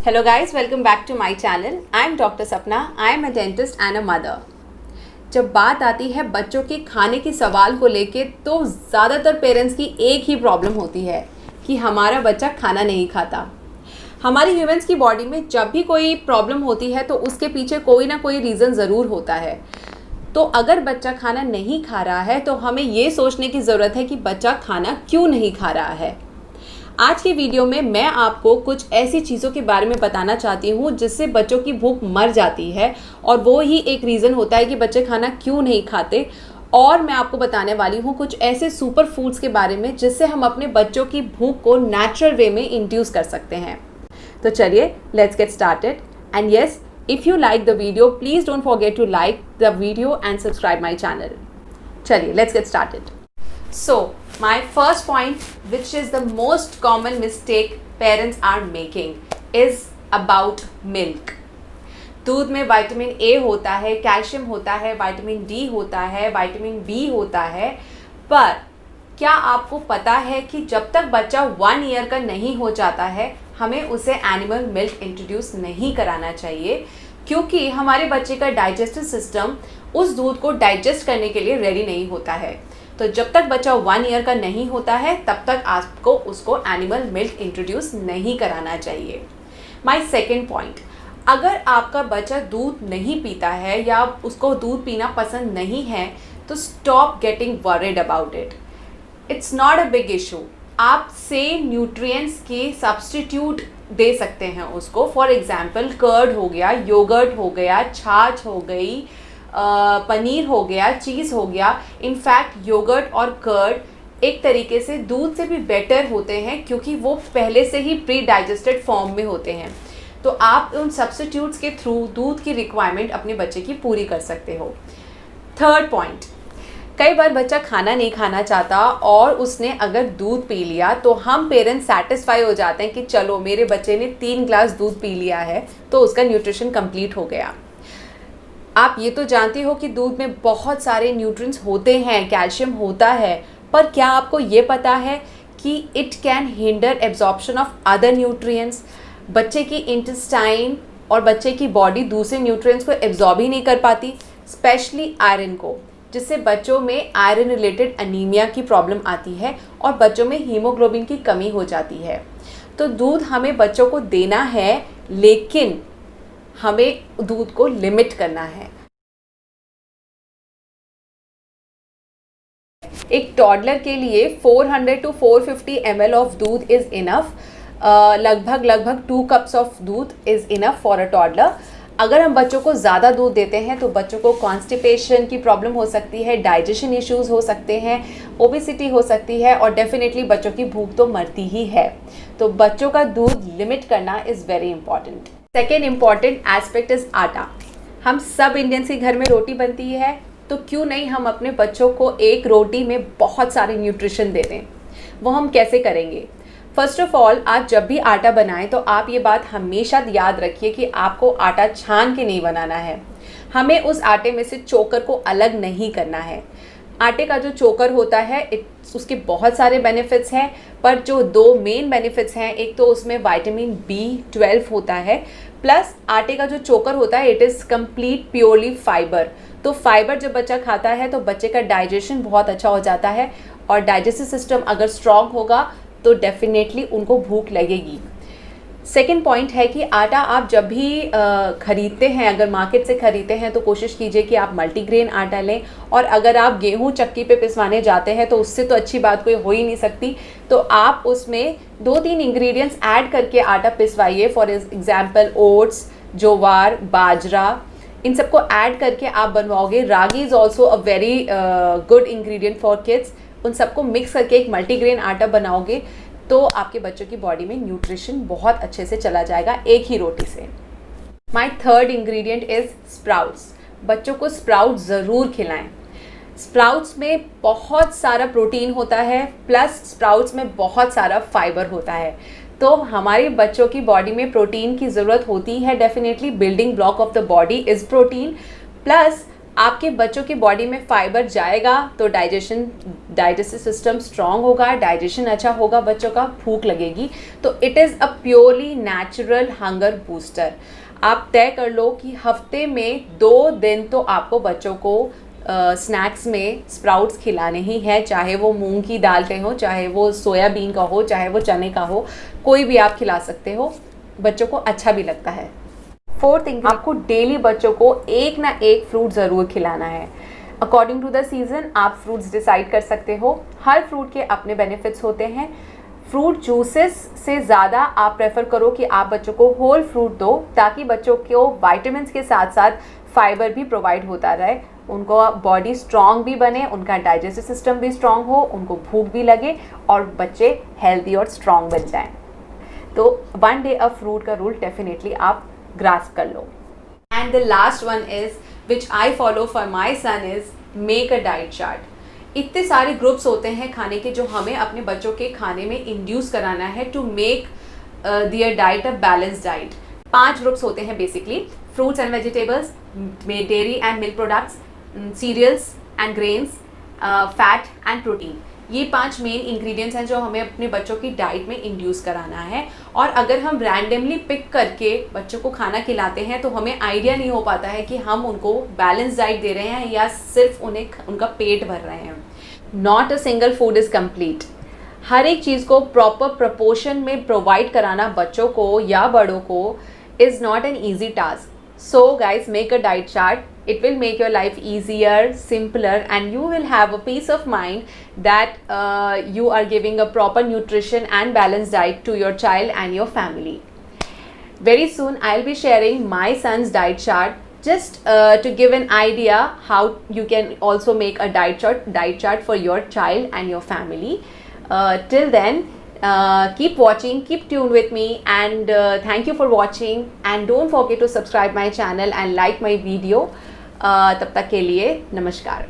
Hello guys, welcome back to my channel. I am Dr. Sapna. I am a dentist and a mother. जब बात आती है बच्चों के खाने की सवाल को लेके तो ज़्यादातर पेरेंट्स की एक ही प्रॉब्लम होती है कि हमारा बच्चा खाना नहीं खाता। हमारी ह्यूमंस की बॉडी में जब भी कोई प्रॉब्लम होती है तो उसके पीछे कोई ना कोई रीज़न ज़रूर होता है। तो अगर बच्चा खाना नहीं खा रहा है तो हमें ये सोचने की ज़रूरत है कि बच्चा खाना क्यों नहीं खा रहा है। आज की वीडियो में मैं आपको कुछ ऐसी चीज़ों के बारे में बताना चाहती हूँ जिससे बच्चों की भूख मर जाती है और वो ही एक रीज़न होता है कि बच्चे खाना क्यों नहीं खाते। और मैं आपको बताने वाली हूँ कुछ ऐसे सुपर फूड्स के बारे में जिससे हम अपने बच्चों की भूख को नेचुरल वे में इंड्यूस कर सकते हैं। तो चलिए let's get started and yes, if you like the video please don't forget to like the video and subscribe my channel. चलिए let's get started. So, my first point, which is the most common mistake parents are making, is about milk. दूध में vitamin A होता है, calcium होता है, vitamin D होता है, vitamin B होता है, पर क्या आपको पता है कि जब तक बच्चा 1 ईयर का नहीं हो जाता है हमें उसे एनिमल मिल्क इंट्रोड्यूस नहीं कराना चाहिए, क्योंकि हमारे बच्चे का डाइजेस्टिव सिस्टम उस दूध को डाइजेस्ट करने के लिए रेडी नहीं होता है। तो जब तक बच्चा 1 ईयर का नहीं होता है तब तक आपको उसको एनिमल मिल्क इंट्रोड्यूस नहीं कराना चाहिए। माय सेकंड पॉइंट, अगर आपका बच्चा दूध नहीं पीता है या उसको दूध पीना पसंद नहीं है तो stop getting worried about it. It's not a big issue. आप सेम न्यूट्रिएंट्स के सब्स्टिट्यूट दे सकते हैं उसको। फॉर एग्जाम्पल कर्ड हो गया, योगर्ट हो गया, छाछ हो गई, पनीर हो गया, चीज़ हो गया। इनफैक्ट योगर्ट और कर्ड एक तरीके से दूध से भी बेटर होते हैं क्योंकि वो पहले से ही प्री डाइजेस्टेड फॉर्म में होते हैं। तो आप उन सब्स्टिट्यूट्स के थ्रू दूध की रिक्वायरमेंट अपने बच्चे की पूरी कर सकते हो। थर्ड पॉइंट, कई बार बच्चा खाना नहीं खाना चाहता और उसने अगर दूध पी लिया तो हम पेरेंट्स सेटिस्फाई हो जाते हैं कि चलो मेरे बच्चे ने 3 ग्लास दूध पी लिया है तो उसका न्यूट्रिशन कंप्लीट हो गया। आप ये तो जानते हो कि दूध में बहुत सारे न्यूट्रिएंट्स होते हैं, कैल्शियम होता है, पर क्या आपको ये पता है कि it can hinder absorption of other nutrients. बच्चे की इंटेस्टाइन और बच्चे की बॉडी दूसरे न्यूट्रिएंट्स को एब्जॉर्ब ही नहीं कर पाती, स्पेशली आयरन को, जिससे बच्चों में आयरन रिलेटेड अनीमिया की प्रॉब्लम आती है और बच्चों में हीमोग्लोबिन की कमी हो जाती है। तो दूध हमें बच्चों को देना है, लेकिन हमें दूध को लिमिट करना है। एक टॉडलर के लिए 400 to 450 ml ऑफ दूध इज़ इनफ। लगभग 2 कप्स ऑफ दूध is enough for a toddler. अगर हम बच्चों को ज़्यादा दूध देते हैं तो बच्चों को कॉन्स्टिपेशन की प्रॉब्लम हो सकती है, डाइजेशन इश्यूज़ हो सकते हैं, ओबेसिटी हो सकती है और डेफिनेटली बच्चों की भूख तो मरती ही है। तो बच्चों का दूध लिमिट करना is very important. Second important aspect is आटा। हम सब इंडियंस के घर में रोटी बनती है, तो क्यों नहीं हम अपने बच्चों को एक रोटी में बहुत सारे न्यूट्रिशन दे दें। वो हम कैसे करेंगे? फर्स्ट ऑफ ऑल, आप जब भी आटा बनाएं तो आप ये बात हमेशा याद रखिए कि आपको आटा छान के नहीं बनाना है। हमें उस आटे में से चोकर को अलग नहीं करना है। आटे का जो चोकर होता है उसके बहुत सारे बेनिफिट्स हैं, पर जो 2 मेन बेनिफिट्स हैं, एक तो उसमें विटामिन B12 होता है, प्लस आटे का जो चोकर होता है it is complete purely fibre. तो फाइबर जब बच्चा खाता है तो बच्चे का डाइजेशन बहुत अच्छा हो जाता है और डाइजेस्टिव सिस्टम अगर स्ट्रॉन्ग होगा तो डेफिनेटली उनको भूख लगेगी। सेकेंड पॉइंट है कि आटा आप जब भी ख़रीदते हैं, अगर मार्केट से ख़रीदते हैं तो कोशिश कीजिए कि आप मल्टीग्रेन आटा लें। और अगर आप गेहूं चक्की पे पिसवाने जाते हैं तो उससे तो अच्छी बात कोई हो ही नहीं सकती। तो आप उसमें 2-3 इंग्रेडिएंट्स ऐड करके आटा पिसवाइए। For example oats, jowar, bajra, इन सबको ऐड करके आप बनवाओगे। Ragi is also a very good ingredient for kids. उन सबको मिक्स करके एक मल्टीग्रेन आटा बनाओगे तो आपके बच्चों की बॉडी में न्यूट्रिशन बहुत अच्छे से चला जाएगा एक ही रोटी से। My third ingredient is sprouts. बच्चों को स्प्राउट्स ज़रूर खिलाएं। स्प्राउट्स में बहुत सारा प्रोटीन होता है, प्लस स्प्राउट्स में बहुत सारा फाइबर होता है। तो हमारे बच्चों की बॉडी में प्रोटीन की ज़रूरत होती है definitely. Building block of the body is protein. Plus आपके बच्चों की बॉडी में फाइबर जाएगा तो डाइजेस्टिव सिस्टम स्ट्रांग होगा, डाइजेशन अच्छा होगा, बच्चों का भूख लगेगी। तो it is a purely natural hunger booster. आप तय कर लो कि हफ्ते में 2 दिन तो आपको बच्चों को स्नैक्स में स्प्राउट्स खिलाने ही है, चाहे वो मूंग की दाल के हो, चाहे वो सोयाबीन का हो, चाहे वो चने का हो, कोई भी आप खिला सकते हो, बच्चों को अच्छा भी लगता है। 4th थिंग, आपको डेली बच्चों को एक ना एक फ्रूट ज़रूर खिलाना है। अकॉर्डिंग टू द सीज़न आप फ्रूट्स डिसाइड कर सकते हो। हर फ्रूट के अपने बेनिफिट्स होते हैं। फ्रूट जूसेस से ज़्यादा आप प्रेफर करो कि आप बच्चों को होल फ्रूट दो, ताकि बच्चों को विटामिन के साथ साथ फाइबर भी प्रोवाइड होता रहे, उनको बॉडी स्ट्रांग भी बने, उनका डाइजेस्टिव सिस्टम भी स्ट्रांग हो, उनको भूख भी लगे और बच्चे हेल्दी और स्ट्रांग बन जाएं। तो 1 डे अ फ्रूट का रूल डेफिनेटली आप ग्रास्प कर लो। And the last one is which I follow for my son is make a diet chart. इतने सारे ग्रुप्स होते हैं खाने के जो हमें अपने बच्चों के खाने में इंड्यूस कराना है to make their diet a balance diet. 5 groups होते हैं basically: fruits and vegetables, dairy and milk products, cereals and grains, fat and protein. ये 5 मेन इंग्रेडिएंट्स हैं जो हमें अपने बच्चों की डाइट में इंड्यूस कराना है। और अगर हम रैंडमली पिक करके बच्चों को खाना खिलाते हैं तो हमें आइडिया नहीं हो पाता है कि हम उनको बैलेंस डाइट दे रहे हैं या सिर्फ उन्हें उनका पेट भर रहे हैं। Not a single food is complete. हर एक चीज़ को प्रॉपर प्रपोर्शन में प्रोवाइड कराना बच्चों को या बड़ों को is not an easy task. So guys, make a diet chart. It will make your life easier, simpler, and you will have a peace of mind that you are giving a proper nutrition and balanced diet to your child and your family. Very soon I'll be sharing my son's diet chart, just to give an idea how you can also make a diet chart for your child and your family. Till then, keep watching, keep tuned with me, and thank you for watching, and don't forget to subscribe my channel and like my video. तब तक के लिए नमस्कार।